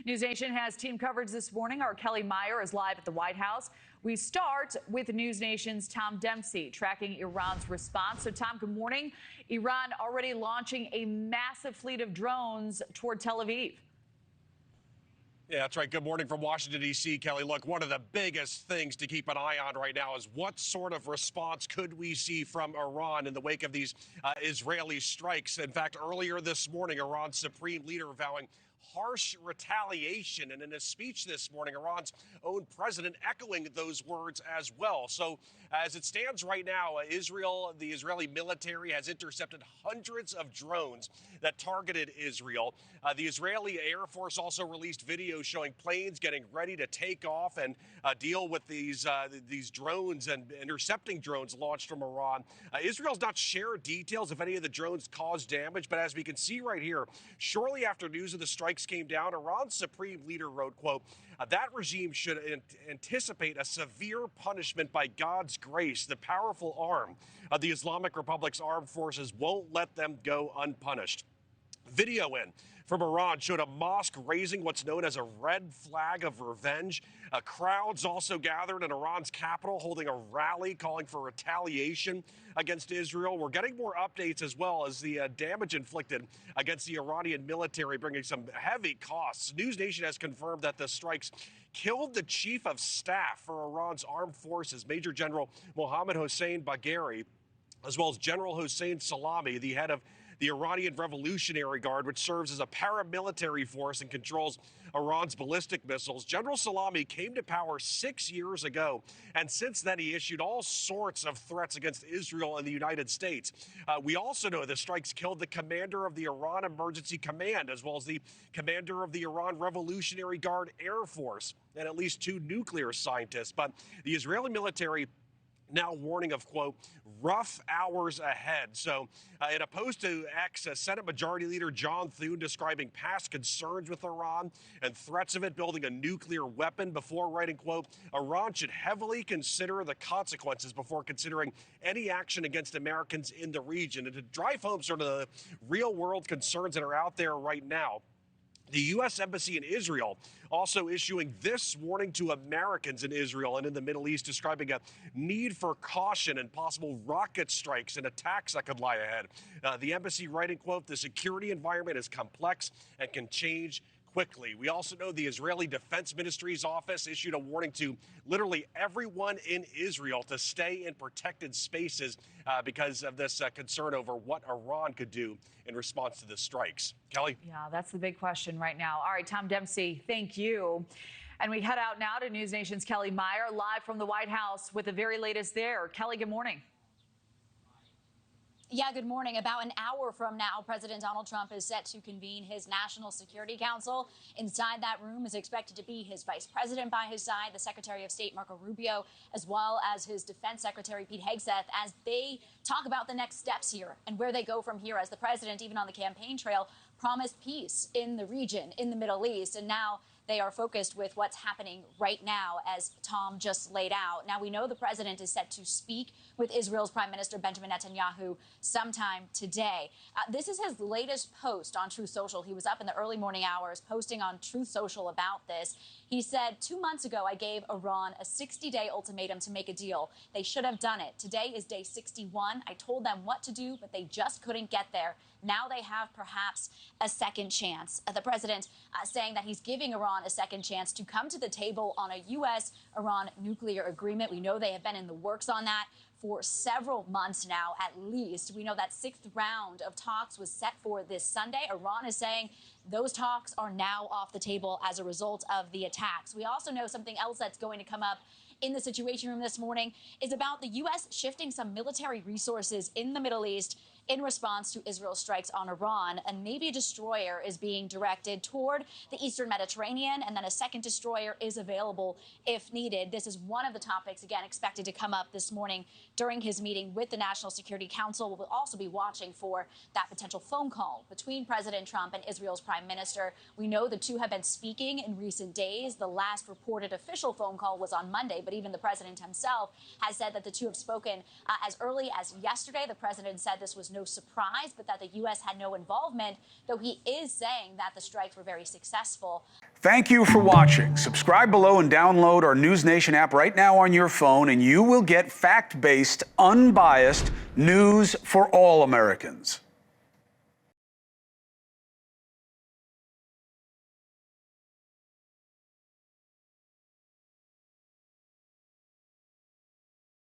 NewsNation has team coverage this morning. Our Kellie Meyer is live at the White House. We start with NewsNation's Tom Dempsey tracking Iran's response. So, Tom, good morning. Iran already launching a massive fleet of drones toward Tel Aviv. Yeah, that's right. Good morning from Washington, D.C., Kelly. Look, one of the biggest things to keep an eye on right now is what sort of response could we see from Iran in the wake of these Israeli strikes. In fact, earlier this morning, Iran's supreme leader vowing harsh retaliation. And in a speech this morning, Iran's own president echoing those words as well. So as it stands right now, the Israeli military has intercepted hundreds of drones that targeted Israel. The Israeli Air Force also released videos showing planes getting ready to take off and deal with these drones and intercepting drones launched from Iran. Israel's not shared details if any of the drones caused damage, but as we can see right here, shortly after news of the strikes came down, Iran's supreme leader wrote, quote, that regime should anticipate a severe punishment by God's grace. The powerful arm of the Islamic Republic's armed forces won't let them go unpunished. Video from Iran showed a mosque raising what's known as a red flag of revenge. Crowds also gathered in Iran's capital, holding a rally calling for retaliation against Israel. We're getting more updates as well as the damage inflicted against the Iranian military, bringing some heavy costs. NewsNation has confirmed that the strikes killed the chief of staff for Iran's armed forces, Major General Mohammad Hossein Bagheri, as well as General Hossein Salami, the head of the Iranian Revolutionary Guard, which serves as a paramilitary force and controls Iran's ballistic missiles. General Salami came to power 6 years ago, and since then he issued all sorts of threats against Israel and the United States. We also know the strikes killed the commander of the Iran Emergency Command, as well as the commander of the Iran Revolutionary Guard Air Force, and at least 2 nuclear scientists. But the Israeli military now warning of, quote, rough hours ahead. So in a post to X, Senate Majority Leader John Thune describing past concerns with Iran and threats of it building a nuclear weapon before writing, quote, Iran should heavily consider the consequences before considering any action against Americans in the region. And to drive home sort of the real world concerns that are out there right now, the U.S. Embassy in Israel also issuing this warning to Americans in Israel and in the Middle East, describing a need for caution and possible rocket strikes and attacks that could lie ahead. The embassy writing, quote, the security environment is complex and can change quickly. We also know the Israeli Defense Ministry's office issued a warning to literally everyone in Israel to stay in protected spaces because of this concern over what Iran could do in response to the strikes. Kelly? Yeah, that's the big question right now. All right, Tom Dempsey, thank you. And we head out now to NewsNation's Kellie Meyer, live from the White House with the very latest there. Kellie, good morning. Yeah, good morning. About an hour from now, President Donald Trump is set to convene his National Security Council. Inside that room is expected to be his vice president by his side, the Secretary of State Marco Rubio, as well as his Defense Secretary Pete Hegseth, as they talk about the next steps here and where they go from here, as the president, even on the campaign trail, promised peace in the region, in the Middle East. And now they are focused with what's happening right now, as Tom just laid out. Now, we know the president is set to speak with Israel's Prime Minister Benjamin Netanyahu sometime today. This is his latest post on Truth Social. He was up in the early morning hours posting on Truth Social about this. He said, 2 months ago, I gave Iran a 60-day ultimatum to make a deal. They should have done it. Today is day 61. I told them what to do, but they just couldn't get there. Now they have perhaps a second chance. The president saying that he's giving Iran a second chance to come to the table on a U.S.-Iran nuclear agreement. We know they have been in the works on that for several months now, at least. We know that 6th round of talks was set for this Sunday. Iran is saying those talks are now off the table as a result of the attacks. We also know something else that's going to come up in the Situation Room this morning is about the U.S. shifting some military resources in the Middle East in response to Israel's strikes on Iran. A Navy destroyer is being directed toward the Eastern Mediterranean, and then a second destroyer is available if needed. This is one of the topics, again, expected to come up this morning during his meeting with the National Security Council. We'll also be watching for that potential phone call between President Trump and Israel's Prime Minister. We know the two have been speaking in recent days. The last reported official phone call was on Monday, but even the president himself has said that the two have spoken as early as yesterday. The president said this was no surprise, but that the U.S. had no involvement, though he is saying that the strikes were very successful. Thank you for watching. Subscribe below and download our NewsNation app right now on your phone, and you will get fact-based, unbiased news for all Americans.